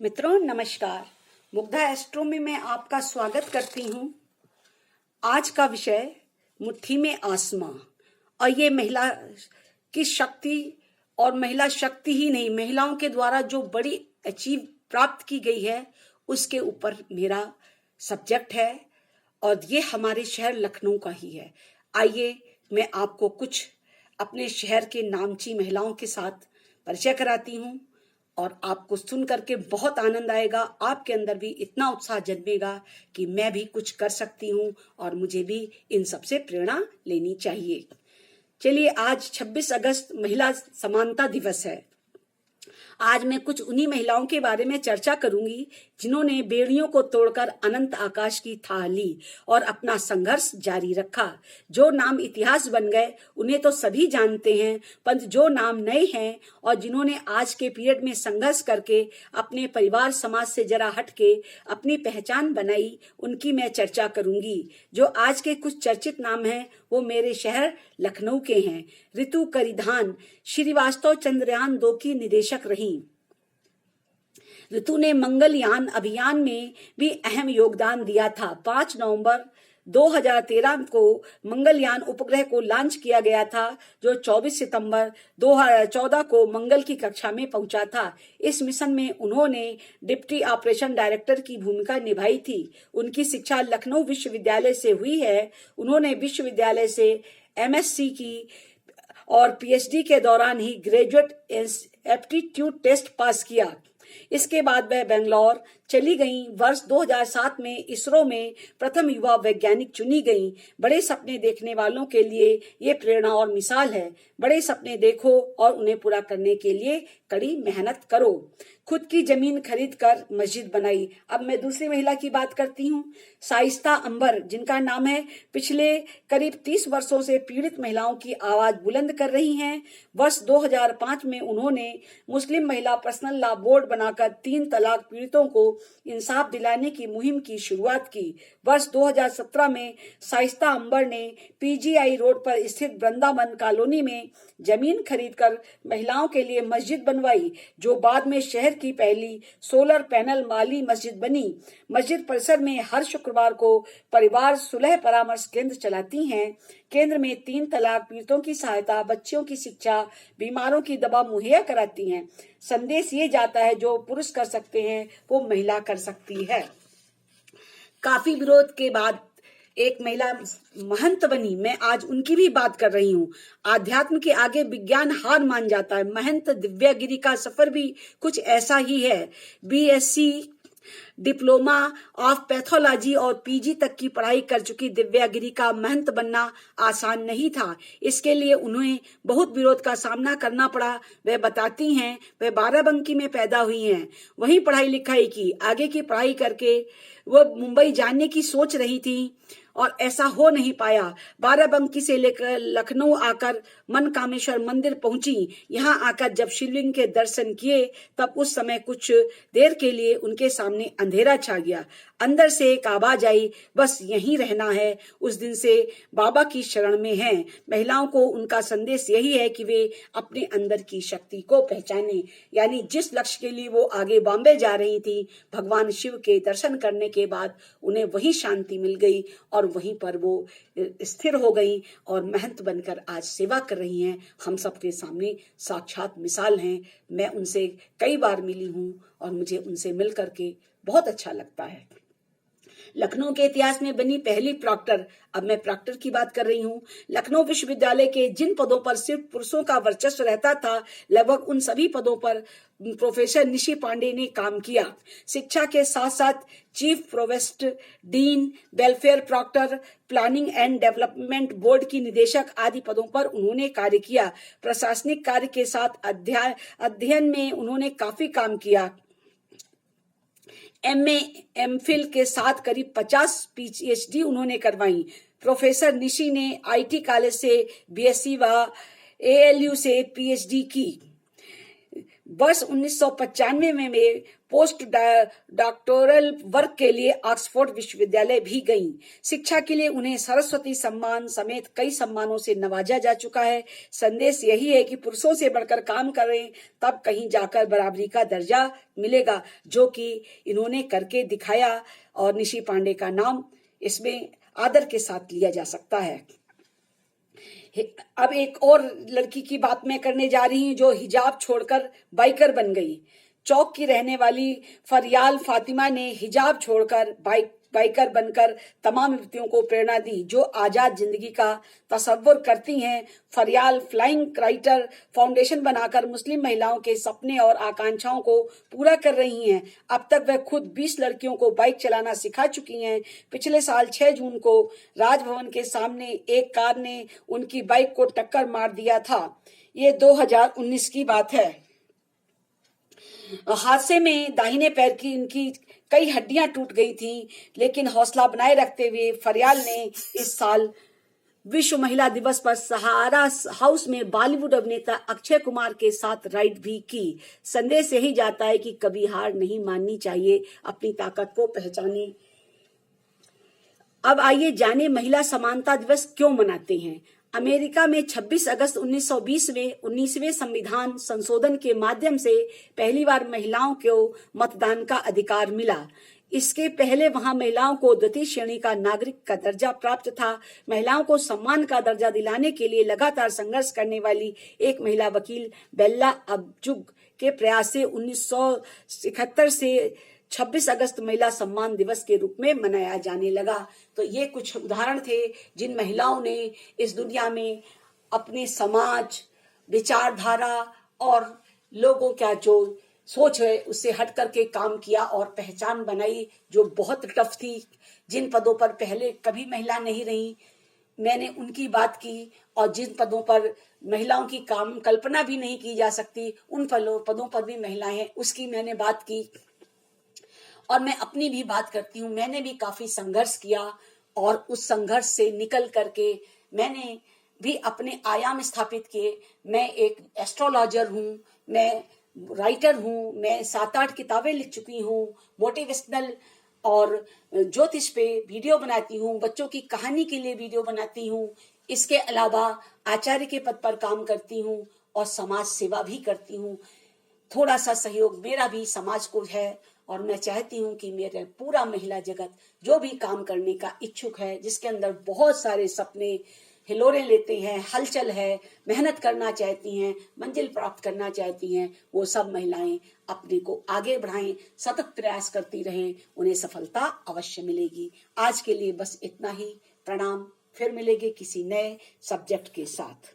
मित्रों नमस्कार। मुग्धा एस्ट्रो में मैं आपका स्वागत करती हूँ। आज का विषय मुट्ठी में आसमां और ये महिला की शक्ति और महिला शक्ति ही नहीं, महिलाओं के द्वारा जो बड़ी अचीव प्राप्त की गई है उसके ऊपर मेरा सब्जेक्ट है और ये हमारे शहर लखनऊ का ही है। आइए मैं आपको कुछ अपने शहर के नामची महिलाओं के साथ परिचय कराती हूँ और आपको सुन करके बहुत आनंद आएगा। आपके अंदर भी इतना उत्साह जन्मेगा कि मैं भी कुछ कर सकती हूँ और मुझे भी इन सब से प्रेरणा लेनी चाहिए। चलिए, आज 26 अगस्त महिला समानता दिवस है। आज मैं कुछ उन्हीं महिलाओं के बारे में चर्चा करूंगी जिन्होंने बेड़ियों को तोड़कर अनंत आकाश की थाह ली और अपना संघर्ष जारी रखा। जो नाम इतिहास बन गए उन्हें तो सभी जानते हैं, परंतु जो नाम नए हैं और जिन्होंने आज के पीरियड में संघर्ष करके अपने परिवार समाज से जरा हट के अपनी पहचान बनाई, उनकी मैं चर्चा करूंगी। जो आज के कुछ चर्चित नाम हैं वो मेरे शहर लखनऊ के हैं। ऋतु करिधान श्रीवास्तव चंद्रयान 2 की निदेशक रही। ऋतु ने मंगलयान अभियान में भी अहम योगदान दिया था। 5 नवंबर 2013 को मंगलयान उपग्रह को लॉन्च किया गया था, जो 24 सितंबर 2014 को मंगल की कक्षा में पहुंचा था। इस मिशन में उन्होंने डिप्टी ऑपरेशन डायरेक्टर की भूमिका निभाई थी। उनकी शिक्षा लखनऊ विश्वविद्यालय से हुई है। उन्होंने विश्वविद्यालय से एमएससी की और पीएचडी के दौरान ही ग्रेजुएट एप्टीट्यूड टेस्ट पास किया। इसके बाद वह बेंगलोर चली गईं। वर्ष 2007 में इसरो में प्रथम युवा वैज्ञानिक चुनी गईं। बड़े सपने देखने वालों के लिए ये प्रेरणा और मिसाल है। बड़े सपने देखो और उन्हें पूरा करने के लिए कड़ी मेहनत करो। खुद की जमीन खरीद कर मस्जिद बनाई। अब मैं दूसरी महिला की बात करती हूँ, शाइस्ता अंबर, जिनका नाम है। पिछले करीब 30 वर्षों से पीड़ित महिलाओं की आवाज बुलंद कर रही हैं। वर्ष 2005 में उन्होंने मुस्लिम महिला पर्सनल लॉ बोर्ड बनाकर 3 तलाक पीड़ितों को इंसाफ दिलाने की मुहिम की शुरुआत की। वर्ष 2017 में शाइस्ता अंबर ने पीजीआई रोड पर स्थित वृंदावन कॉलोनी में जमीन खरीदकर महिलाओं के लिए मस्जिद बनवाई, जो बाद में शहर की पहली सोलर पैनल वाली मस्जिद बनी। मस्जिद परिसर में हर शुक्रवार को परिवार सुलह परामर्श केंद्र चलाती हैं। केंद्र में 3 तलाक पीड़ितों की सहायता, बच्चियों की शिक्षा, बीमारों की दवा मुहैया कराती हैं। संदेश ये जाता है जो पुरुष कर सकते हैं वो महिला कर सकती है। काफी विरोध के बाद एक महिला महंत बनी। मैं आज उनकी भी बात कर रही हूँ। आध्यात्म के आगे विज्ञान हार मान जाता है। महंत दिव्यागिरी का सफर भी कुछ ऐसा ही है। बीएससी डिप्लोमा ऑफ पैथोलॉजी और पीजी तक की पढ़ाई कर चुकी दिव्यागिरी का महंत बनना आसान नहीं था। इसके लिए उन्हें बहुत विरोध का सामना करना पड़ा। वे बताती हैं वे बाराबंकी में पैदा हुई हैं, वहीं पढ़ाई लिखाई की। आगे की पढ़ाई करके वो मुंबई जाने की सोच रही थी और ऐसा हो नहीं पाया। बाराबंकी से लेकर लखनऊ आकर मनकामेश्वर मंदिर पहुंची। यहाँ आकर जब शिवलिंग के दर्शन किए तब उस समय कुछ देर के लिए उनके सामने अंधेरा छा गया। अंदर से एक आवाज आई, बस यहीं रहना है। उस दिन से बाबा की शरण में हैं। महिलाओं को उनका संदेश यही है कि वे अपने अंदर की शक्ति को पहचाने। यानी जिस लक्ष्य के लिए वो आगे बॉम्बे जा रही थी, भगवान शिव के दर्शन करने के बाद उन्हें वही शांति मिल गई और वहीं पर वो स्थिर हो गई और महंत बनकर आज सेवा कर रही हैं। हम सबके सामने साक्षात मिसाल हैं। मैं उनसे कई बार मिली हूँ और मुझे उनसे मिल करके बहुत अच्छा लगता है। लखनऊ के इतिहास में बनी पहली प्रॉक्टर, अब मैं प्रॉक्टर की बात कर रही हूँ। लखनऊ विश्वविद्यालय के जिन पदों पर सिर्फ पुरुषों का वर्चस्व रहता था, लगभग उन सभी पदों पर प्रोफेसर निशी पांडे ने काम किया। शिक्षा के साथ साथ chief provost, dean, welfare proctor, planning and development board की निदेशक आदि पदों पर उन्होंने कार्य किया। प्रशासनिक कार्य के साथ अध्ययन में उन्होंने काफी काम किया। एमए एमफिल के साथ करीब 50 पीएचडी उन्होंने करवाई। प्रोफेसर निशी ने आईटी कॉलेज से बीएससी व एएलयू से पीएचडी की। वर्ष 1995 में वे पोस्ट डॉक्टोरल वर्क के लिए ऑक्सफोर्ड विश्वविद्यालय भी गईं। शिक्षा के लिए उन्हें सरस्वती सम्मान समेत कई सम्मानों से नवाजा जा चुका है। संदेश यही है कि पुरुषों से बढ़कर काम करें, तब कहीं जाकर बराबरी का दर्जा मिलेगा, जो कि इन्होंने करके दिखाया और निशी पांडे का नाम इसमें आदर के साथ लिया जा सकता है। अब एक और लड़की की बात मैं करने जा रही हूं जो हिजाब छोड़कर बाइकर बन गई। चौक की रहने वाली फरियाल फातिमा ने हिजाब छोड़कर बाइकर बनकर तमाम युवतियों को प्रेरणा दी जो आजाद जिंदगी का तसव्वुर करती हैं। फरियाल फ्लाइंग राइटर फाउंडेशन बनाकर मुस्लिम महिलाओं के सपने और आकांक्षाओं को पूरा कर रही हैं। अब तक वह खुद 20 लड़कियों को बाइक चलाना सिखा चुकी हैं। पिछले साल 6 जून को राजभवन के सामने एक कार ने उनकी बाइक को टक्कर मार दिया था। ये 2019 की बात है। हादसे में दाहिने पैर की इनकी कई हड्डियां टूट गई थीं, लेकिन हौसला बनाए रखते हुए फरियाल ने इस साल विश्व महिला दिवस पर सहारा हाउस में बॉलीवुड अभिनेता अक्षय कुमार के साथ राइड भी की। संदेश यही जाता है कि कभी हार नहीं माननी चाहिए, अपनी ताकत को पहचाने। अब आइए जाने महिला समानता दिवस क्यों मनाते हैं। अमेरिका में 26 अगस्त 1920 में 19वें संविधान संशोधन के माध्यम से पहली बार महिलाओं को मतदान का अधिकार मिला। इसके पहले वहां महिलाओं को द्वितीय श्रेणी का नागरिक का दर्जा प्राप्त था। महिलाओं को सम्मान का दर्जा दिलाने के लिए लगातार संघर्ष करने वाली एक महिला वकील बेल्ला अब्जुग के प्रयास से 1971 से 26 अगस्त महिला सम्मान दिवस के रूप में मनाया जाने लगा। तो ये कुछ उदाहरण थे जिन महिलाओं ने इस दुनिया में अपने समाज, विचारधारा और लोगों का जो सोच है उससे हट करके काम किया और पहचान बनाई जो बहुत टफ थी। जिन पदों पर पहले कभी महिला नहीं रही, मैंने उनकी बात की, और जिन पदों पर महिलाओं की काम कल्पना भी नहीं की जा सकती उन पदों पर भी महिलाएं हैं, उसकी मैंने बात की। और मैं अपनी भी बात करती हूँ, मैंने भी काफी संघर्ष किया और उस संघर्ष से निकल करके मैंने भी अपने आयाम स्थापित किए। मैं एक एस्ट्रोलॉजर हूँ, मैं राइटर हूँ, मैं 7-8 किताबें लिख चुकी हूँ, मोटिवेशनल और ज्योतिष पे वीडियो बनाती हूँ, बच्चों की कहानी के लिए वीडियो बनाती हूँ। इसके अलावा आचार्य के पद पर काम करती हूँ और समाज सेवा भी करती हूँ। थोड़ा सा सहयोग मेरा भी समाज को है और मैं चाहती हूँ कि मेरे पूरा महिला जगत जो भी काम करने का इच्छुक है, जिसके अंदर बहुत सारे सपने हिलोरे लेते हैं, हलचल है, मेहनत करना चाहती हैं, मंजिल प्राप्त करना चाहती हैं, वो सब महिलाएं अपने को आगे बढ़ाएं, सतत प्रयास करती रहें, उन्हें सफलता अवश्य मिलेगी। आज के लिए बस इतना ही। प्रणाम। फिर मिलेंगे किसी नए सब्जेक्ट के साथ।